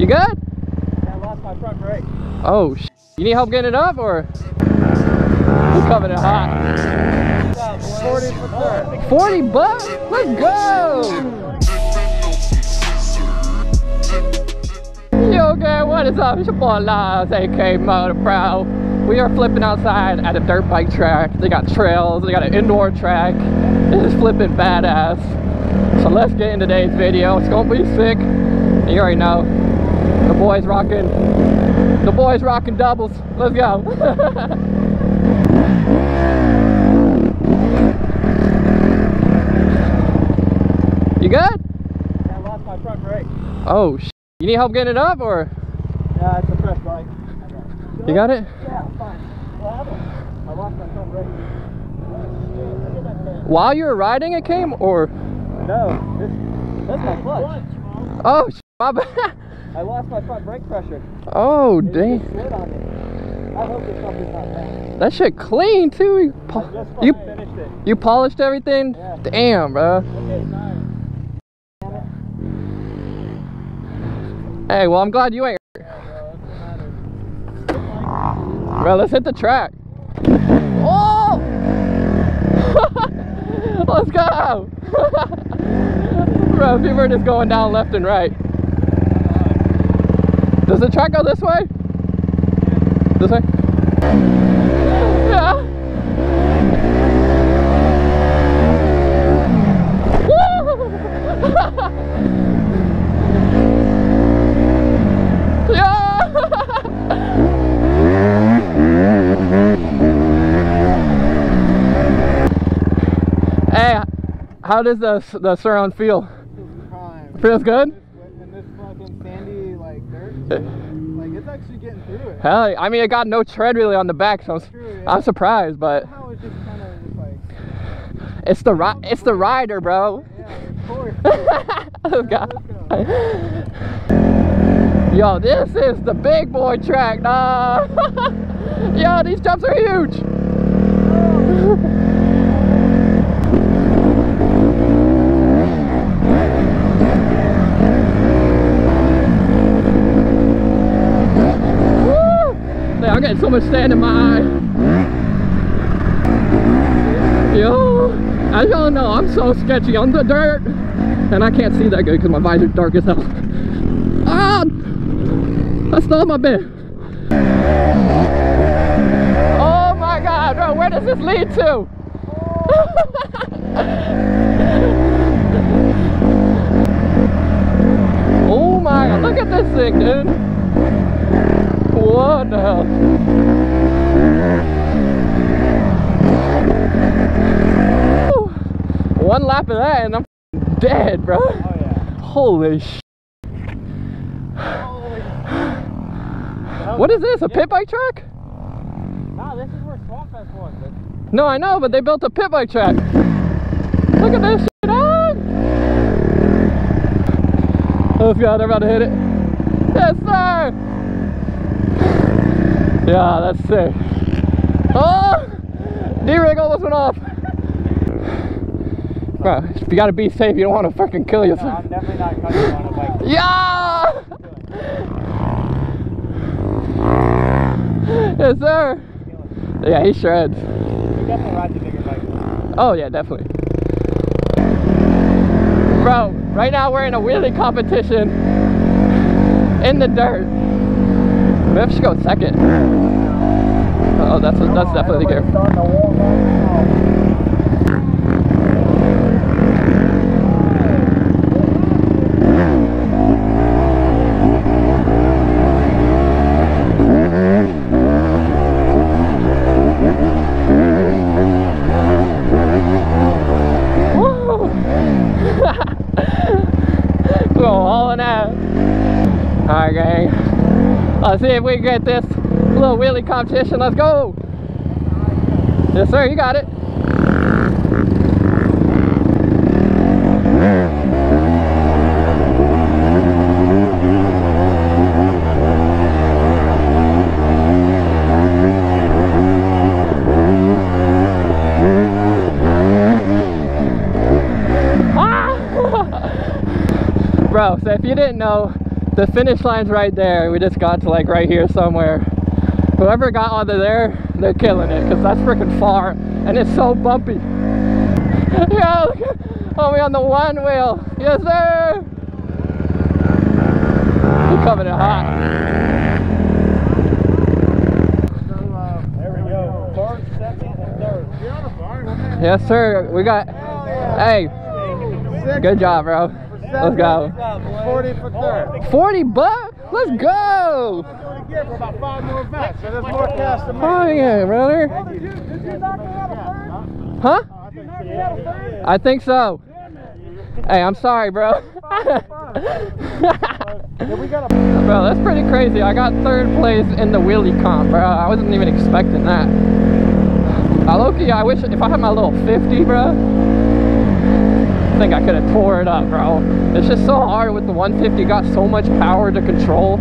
You good? Yeah, I lost my front brake. Oh, you need help getting it up, or? He's coming in hot. 40 for third. 40 bucks? Let's go! Yo, gang, what is up? It's your boy Lives, aka MotoBroo. We are flipping outside at a dirt bike track. They got trails, they got an indoor track. It is flipping badass. So let's get in today's video. It's gonna be sick. You already know. The boys rocking doubles. Let's go. You good? Yeah, I lost my front brake. Oh, you need help getting it up, or? Yeah, it's a fresh bike. You got it? Yeah, I'm fine. What happened? I lost my front brake. While you were riding it came, or? No, that's my clutch. Oh, my bad. I lost my front brake pressure. Oh, It dang. just slid on me. I hope this something's not bad. That shit clean, too. I just finished it. You polished everything? Yeah. Damn, bro. Okay, nice. Hey, well, I'm glad you ain't. Bro, let's hit the track. Oh! Let's go! Bro, people are just going down left and right. Does the track go this way? This way? Yeah. Hey, how does the surround feel? Feels good? In this fucking sandy, like, dirt, like, it's actually getting through it. Hell, I mean, it got no tread really on the back, so I'm surprised, but Somehow it's just kind of just like... it's the rider, bro. Yeah, of course. Let's go. Yo, this is the big boy track, nah. Yo, these jumps are huge. I'm getting so much sand in my eye. Yo, as y'all know, I'm so sketchy on the dirt. And I can't see that good because my visor's dark as hell. Ah! I stole my bit. Oh my god, bro, where does this lead to? Oh my god, look at this thing, dude. What the hell? Woo. One lap of that and I'm dead, bro. Oh yeah. Holy sh. What is this? A pit bike track? Nah, this is where Swamp Fest was. No, I know, but they built a pit bike track. Look at this shit on. Let's go, they're about to hit it. Yes, sir. Yeah, that's sick. Oh! D-rig almost went off. Bro, you gotta be safe. You don't want to fucking kill yourself. No, I'm definitely not cutting on a bike. Yeah! Yes, sir. Yeah, he shreds. You definitely ride the bigger bike. Oh, yeah, definitely. Bro, right now we're in a wheelie competition in the dirt. Maybe I should go second. Oh, that's definitely good. Go hauling out. Alright, gang. Let's see if we can get this little wheelie competition. Let's go. Yes, sir. You got it. Bro, so if you didn't know, The finish line's right there. We just got to like right here somewhere. Whoever got onto there, they're killing it because that's freaking far and it's so bumpy. Yeah, look at homie on the one wheel. Yes, sir. He's coming in hot. There we go. First, second, and third. Yes, sir. We got. Hey, good job, bro. Let's go. 40 for third. $40? Let's go. For about 5 more bets, so there's more cash to make. Oh yeah, brother. Did you knock me out of third? Huh? Did you knock me out of third? I think so. Hey, I'm sorry, bro. Bro, that's pretty crazy. I got 3rd place in the wheelie comp, bro. I wasn't even expecting that. Low-key, I wish if I had my little 50, bro, I think I could have tore it up, bro. It's just so hard with the 150. Got so much power to control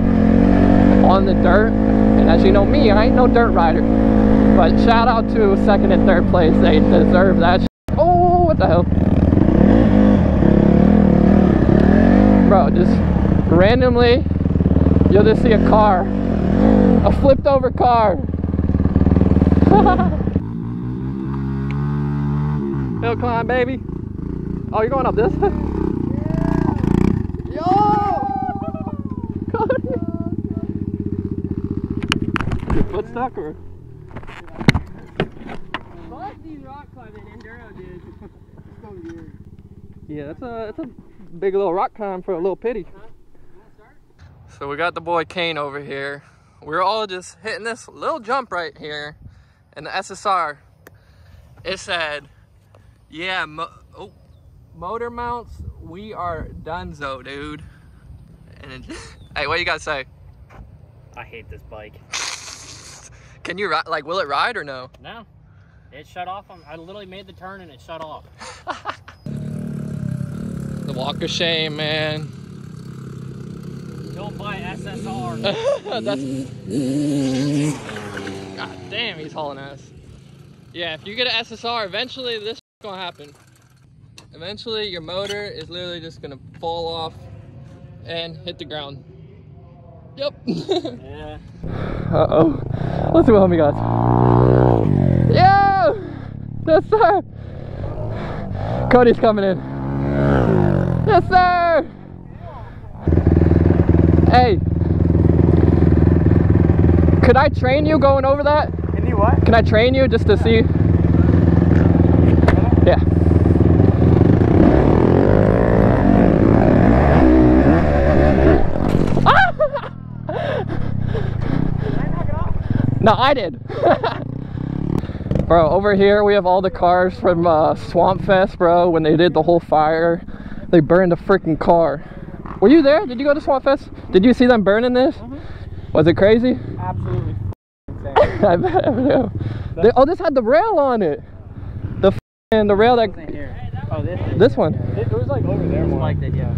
on the dirt. And as you know me, I ain't no dirt rider. But shout out to 2nd and 3rd place. They deserve that shit. Oh, what the hell? Bro, just randomly, you'll just see a car. A flipped over car. Hill climb, baby. Oh, you're going up this? Yo! Your foot stuck or? Fuck these rock climbing enduro, dude. Yeah, that's a big little rock climb for a little pity. So we got the boy Kane over here. We're all just hitting this little jump right here, and the SSR. It said, "Yeah, motor mounts, we are donezo, dude." And it, hey, what you gotta say? I hate this bike. Can you ride? Like, will it ride or no? No, it shut off. I literally made the turn and it shut off. The walk of shame, man. Don't buy SSR. That's. God damn, he's hauling ass. Yeah, if you get an SSR, eventually this is gonna happen. Eventually, your motor is literally just gonna fall off and hit the ground. Yep. Yeah. Uh-oh. Let's see what homie got. Yo! Yes, sir! Cody's coming in. Yes, sir! Hey. Could I train you going over that? Can you what? Can I train you just to see? Yeah. No, I did. Bro, over here we have all the cars from Swamp Fest, bro. When they did the whole fire, they burned a freaking car. Were you there? Did you go to Swamp Fest? Did you see them burning this? Was it crazy? Absolutely insane. I bet. Oh, this had the rail on it. The rail that. Oh, this one. It was like over there more. Like that, yeah.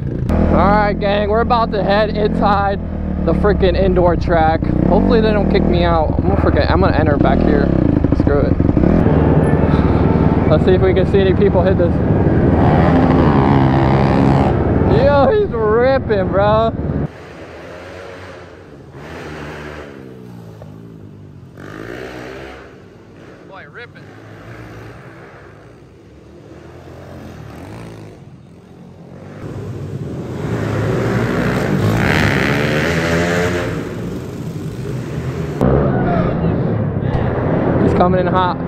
All right, gang. We're about to head inside the freaking indoor track. Hopefully they don't kick me out. I'm gonna enter back here. Screw it. Let's see if we can see any people hit this. Yo, he's ripping, bro. Boy, ripping. Coming in hot.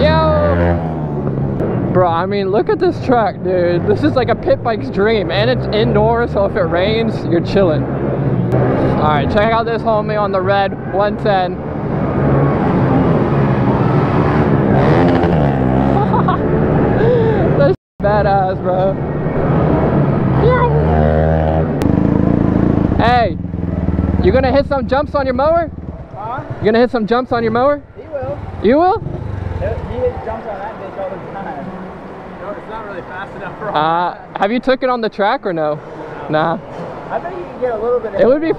Yo! Bro, I mean, look at this track, dude. This is like a pit bike's dream. And it's indoor, so if it rains, you're chilling. Alright, check out this homie on the red 110. That's badass, bro. Hey, you gonna hit some jumps on your mower? Huh? You gonna hit some jumps on your mower? He will. You will? He jumps on that bitch all the time. No, it's not really fast enough for Have you took it on the track or no? Nah. I bet you can get a little bit of It would be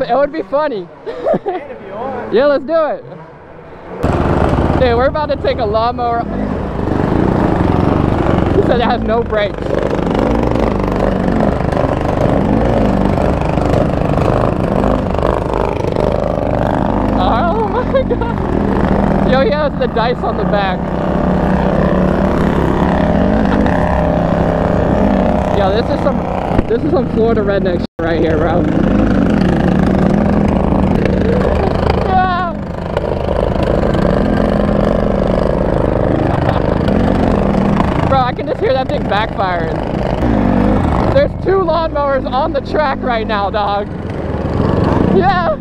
funny. if you want. Yeah, let's do it. Dude, we're about to take a lawnmower. He said it has no brakes. he has the dice on the back. Yeah, this is some Florida redneck shit right here, bro. Yeah. Bro, I can just hear that thing backfiring. There's 2 lawnmowers on the track right now, dog. Yeah.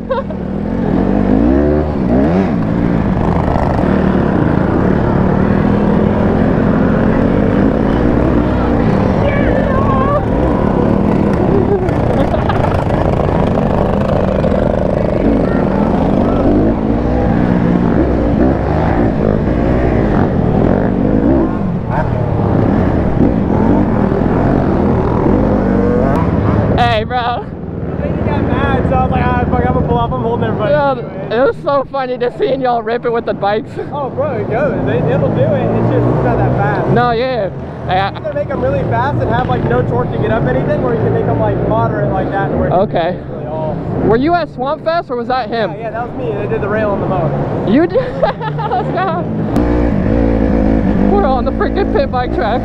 Hey, bro. I think he got mad, so I was like, ah, fuck, I'm gonna pull off. I'm holding everybody. Yeah, it was so funny just seeing y'all rip it with the bikes. Oh, bro, it goes. It'll do it. It's just not that fast. No, yeah. Hey, You can either make them really fast and have like no torque to get up anything, or you can make them like moderate like that. And where it okay. Really all... Were you at Swamp Fest or was that him? Yeah, that was me. They did the rail on the motor. You did? Let's go. We're on the freaking pit bike track.